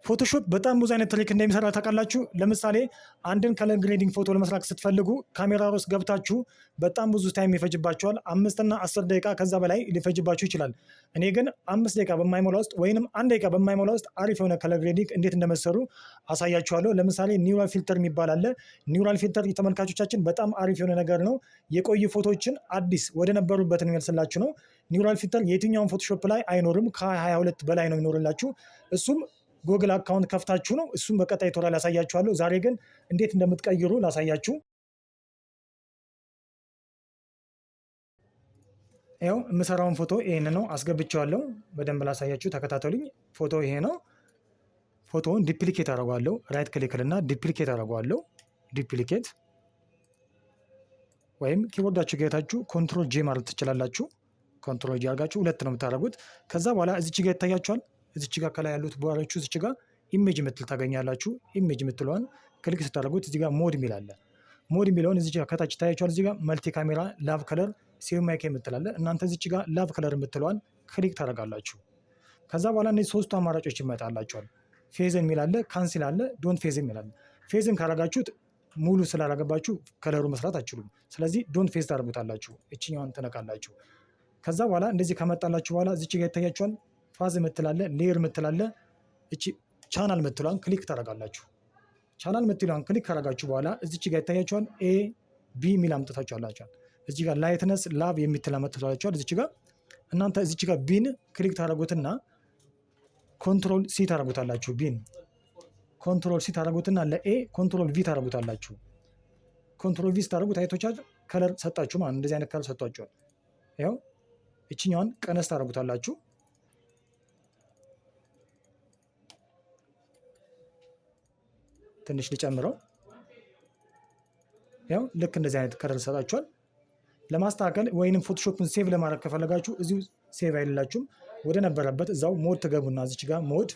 ፎቶሾፕ በጣም ብዙ አይነት ትሪክ እንደሚሰራ ታውቃላችሁ። ለምሳሌ አንድን ከለር ግሬዲንግ ፎቶ ለመስራት ስትፈልጉ ካሜራ ውስጥ ገብታችሁ በጣም ብዙ ታይም ይፈጅባችኋል። 5 እና 10 ደቂቃ ከዛ በላይ ሊፈጅባችሁ ይችላል። እኔ ግን 5 ደቂቃ በማይሞላ ውስጥ ወይንም 1 ደቂቃ በማይሞላ ውስጥ አሪፍ የሆነ ከለር ግሬዲንግ እንዴት እንደመሰሩ አሳያችኋለሁ። ለምሳሌ ኒውራል ፊልተር የሚባል አለ። ኒውራል ፊልተር ተመልካቾቻችን በጣም አሪፍ የሆነ ነገር ነው። የቆዩ ፎቶዎችን አዲስ ወደ ነበሩበት የሚመልስላችሁ ነው። ኒውራል ፊልተር የትኛውን ፎቶሾፕ ላይ አይኖርም። ከ22 በላይ ነው የሚኖርላችሁ። እሱም ጉግል አካውንት ከፍታችሁ ነው። እሱም በቀጣይ ቱቶሪያል ያሳያችኋለሁ። ዛሬ ግን እንዴት እንደምትቀይሩ ላሳያችሁ። ይኸው የምሰራውን ፎቶ ይሄን ነው አስገብቼዋለሁ። በደንብ ላሳያችሁ፣ ተከታተሉኝ። ፎቶ ይሄ ነው። ፎቶውን ዲፕሊኬት አደርገዋለሁ። ራይት ክሊክ እና ዲፕሊኬት አደርገዋለሁ። ዲፕሊኬት ወይም ኪቦርዳችሁ ጌታችሁ ኮንትሮል ጄ ማለት ትችላላችሁ። ኮንትሮል ጄ አድርጋችሁ ሁለት ነው የምታደርጉት። ከዛ በኋላ እዚች ጋር ይታያችኋል። እዚች ጋር ከላይ ያሉት ቦታዎቹ እዚች ጋር ኢሜጅ ምትል ታገኛላችሁ። ኢሜጅ ምትለዋን ክሊክ ስታደርጉት እዚህ ጋር ሞድ የሚል አለ። ሞድ የሚለውን እዚች ጋር ከታች ይታያችኋል። እዚህ ጋር መልቲ ካሜራ ላቭ ከለር ሴቭ ማይክ የምትላለ እናንተ እዚች ጋር ላቭ ከለር የምትለዋን ክሊክ ታደርጋላችሁ። ከዛ በኋላ እነዚህ ሶስቱ አማራጮች ይመጣላችኋል። ፌዝን የሚል አለ፣ ካንሲል አለ፣ ዶንት ፌዝ የሚል አለ። ፌዝን ካረጋችሁት ሙሉ ስላላገባችሁ ከለሩ መስራት አትችሉም። ስለዚህ ዶንት ፌዝ ታደርጉታላችሁ። እችኛዋን ትነካላችሁ። ከዛ በኋላ እንደዚህ ከመጣላችሁ በኋላ እዚች ጋር ይታያችኋል። ፋዝ ምትላለ፣ ሌየር ምትላለ፣ እቺ ቻናል ምትሏን ክሊክ ታደርጋላችሁ። ቻናል ምትሏን ክሊክ ካደረጋችሁ በኋላ እዚች ጋር ይታያችኋል። ኤ ቢ የሚል አምጥታችኋላችኋል። እዚህ ጋር ላይትነስ ላቭ የምትል አምጥታችኋል። እዚች ጋር እናንተ እዚች ጋር ቢን ክሊክ ታደርጉትና ኮንትሮል ሲ ታደርጉታላችሁ። ቢን ኮንትሮል ሲ ታደርጉትና ለኤ ኮንትሮል ቪ ታደርጉታላችሁ። ኮንትሮል ቪ ስታደርጉት አይቶቻል ከለር ሰጣችሁ ማለት እንደዚህ አይነት ከለር ሰጧችኋል። ይኸው እችኛዋን ቀነስ ታደርጉታላችሁ። ትንሽ ሊጨምረው። ያው ልክ እንደዚህ አይነት ከለር ሰጣችኋል። ለማስተካከል ወይንም ፎቶሾፕን ሴቭ ለማድረግ ከፈለጋችሁ እዚሁ ሴቭ አይደላችሁም፣ ወደ ነበረበት እዛው ሞድ ትገቡና እዚች ጋር ሞድ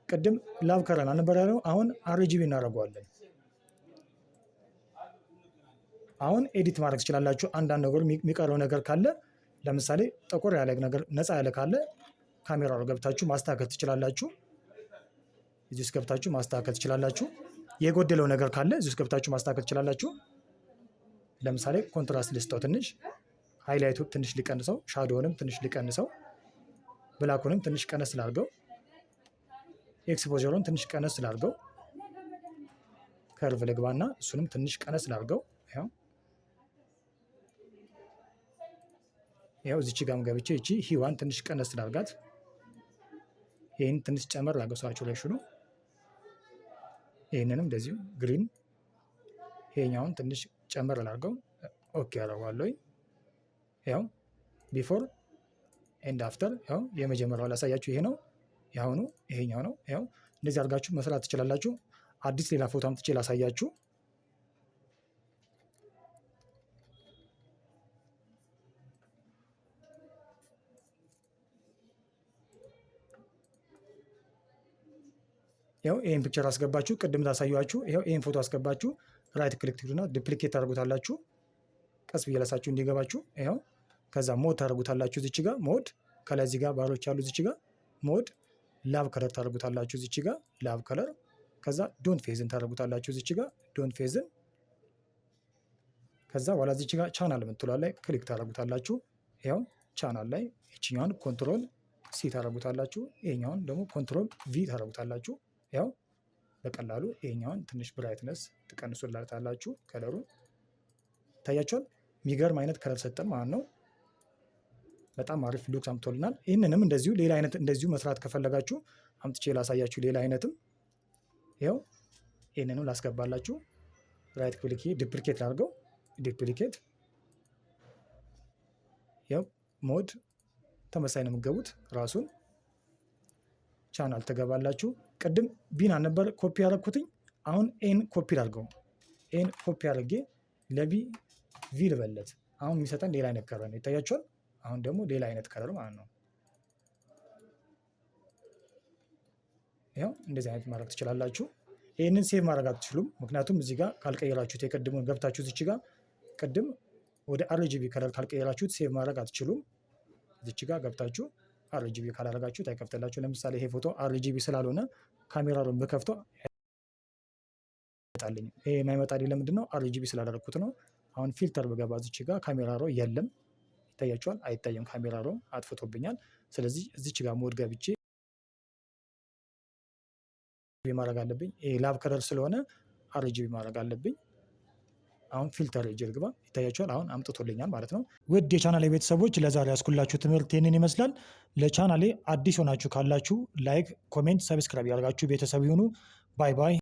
ቅድም ላቭ ከለር አልነበረ ያለው አሁን አርጂቢ እናደርገዋለን። አሁን ኤዲት ማድረግ ትችላላችሁ። አንዳንድ ነገር የሚቀረው ነገር ካለ ለምሳሌ ጠቆር ያለ ነገር ነፃ ያለ ካለ ካሜራው ገብታችሁ ማስተካከል ትችላላችሁ። እዚህ ውስጥ ገብታችሁ ማስተካከል ትችላላችሁ። የጎደለው ነገር ካለ እዚህ ውስጥ ገብታችሁ ማስተካከል ትችላላችሁ። ለምሳሌ ኮንትራስት ልስጠው፣ ትንሽ ሃይላይቱ ትንሽ ሊቀንሰው፣ ሻዶውንም ትንሽ ሊቀንሰው፣ ብላኩንም ትንሽ ቀነስ ላድርገው፣ ኤክስፖዠሩን ትንሽ ቀነስ ላድርገው፣ ከርቭ ልግባና እሱንም ትንሽ ቀነስ ላድርገው። ያው እዚች ጋርም ገብቼ እቺ ሂዋን ትንሽ ቀነስ ላድርጋት፣ ይሄን ትንሽ ጨመር ላድርገው ሳቹሬሽኑ። ይሄንንም እንደዚሁ ግሪን ይሄኛውን ትንሽ ጨመር ላድርገው። ኦኬ አደርገዋለሁ። ያው ቢፎር ኤንድ አፍተር ያው የመጀመሪያው ላሳያችሁ ይሄ ነው። ያሁኑ ይሄኛው ነው። ያው እንደዚህ አድርጋችሁ መስራት ትችላላችሁ። አዲስ ሌላ ፎቶ አምጥቼ ላሳያችሁ። ያው ይሄን ፒክቸር አስገባችሁ፣ ቅድም ታሳያችሁ። ይሄው ይሄን ፎቶ አስገባችሁ፣ ራይት ክሊክ ትሉና ዱፕሊኬት ታደርጉታላችሁ። ቀስ ብዬ ላሳችሁ እንዲገባችሁ። ይሄው ከዛ ሞድ ታደርጉታላችሁ። እዚች ጋር ሞድ ከላይ እዚህ ጋር ባሮች አሉ። እዚች ጋር ሞድ ላቭ ከለር ታደርጉታላችሁ። እዚች ጋር ላቭ ከለር ከዛ ዶንት ፌዝን ታደርጉታላችሁ። እዚች ጋር ዶንት ፌዝን ከዛ በኋላ እዚች ጋር ቻናል የምትሏ ላይ ክሊክ ታደርጉታላችሁ። ይሄው ቻናል ላይ እቺኛውን ኮንትሮል ሲ ታደርጉታላችሁ። ይሄኛውን ደግሞ ኮንትሮል ቪ ታደርጉታላችሁ። ያው በቀላሉ ይሄኛውን ትንሽ ብራይትነስ ትቀንሱላታላችሁ። ከለሩን ታያችኋል። የሚገርም አይነት ከለር ሰጠን ማለት ነው። በጣም አሪፍ ሉክ አምጥቶልናል። ይህንንም እንደዚሁ ሌላ አይነት እንደዚሁ መስራት ከፈለጋችሁ አምጥቼ ላሳያችሁ። ሌላ አይነትም ያው ይህንንም ላስገባላችሁ። ራይት ክሊክ ዱፕሊኬት ላድርገው። ዱፕሊኬት ያው ሞድ ተመሳሳይ ነው የምትገቡት። ራሱን ቻናል ትገባላችሁ። ቅድም ቢን አልነበር ኮፒ ያደረኩትኝ። አሁን ኤን ኮፒ አድርገው። ኤን ኮፒ አድርጌ ለቢ ቪ ልበለት። አሁን የሚሰጠን ሌላ አይነት ከለር ነው። ይታያችኋል። አሁን ደግሞ ሌላ አይነት ከለር ማለት ነው። ያው እንደዚህ አይነት ማድረግ ትችላላችሁ። ይህንን ሴቭ ማድረግ አትችሉም፣ ምክንያቱም እዚህ ጋር ካልቀየራችሁት የቅድሙን ገብታችሁ እዚች ጋር ቅድም ወደ አርጂቢ ከለር ካልቀየራችሁት ሴቭ ማድረግ አትችሉም። እዚች ጋር ገብታችሁ አርጂቢ ካላደረጋችሁት አይከፍትላችሁ። ለምሳሌ ይሄ ፎቶ አርጂቢ ስላልሆነ ካሜራ ሮን በከፍተው አይመጣልኝም። ይሄ የማይመጣልኝ ለምንድን ነው? አርጂቢ ስላደረግኩት ነው። አሁን ፊልተር በገባ እዚች ጋር ካሜራ ሮ የለም፣ ይታያችኋል? አይታየም። ካሜራ ሮ አጥፍቶብኛል። ስለዚህ እዚች ጋር ሞድ ገብቼ ማድረግ አለብኝ። ይሄ ላብ ከለር ስለሆነ አርጂቢ ማድረግ አለብኝ። አሁን ፊልተር ሄጄ ልግባ፣ ይታያችኋል? አሁን አምጥቶልኛል ማለት ነው። ውድ የቻናሌ ቤተሰቦች ለዛሬ ያስኩላችሁ ትምህርት ይህንን ይመስላል። ለቻናሌ አዲስ ሆናችሁ ካላችሁ ላይክ፣ ኮሜንት፣ ሰብስክራይብ ያደርጋችሁ ቤተሰብ ይሁኑ። ባይ ባይ።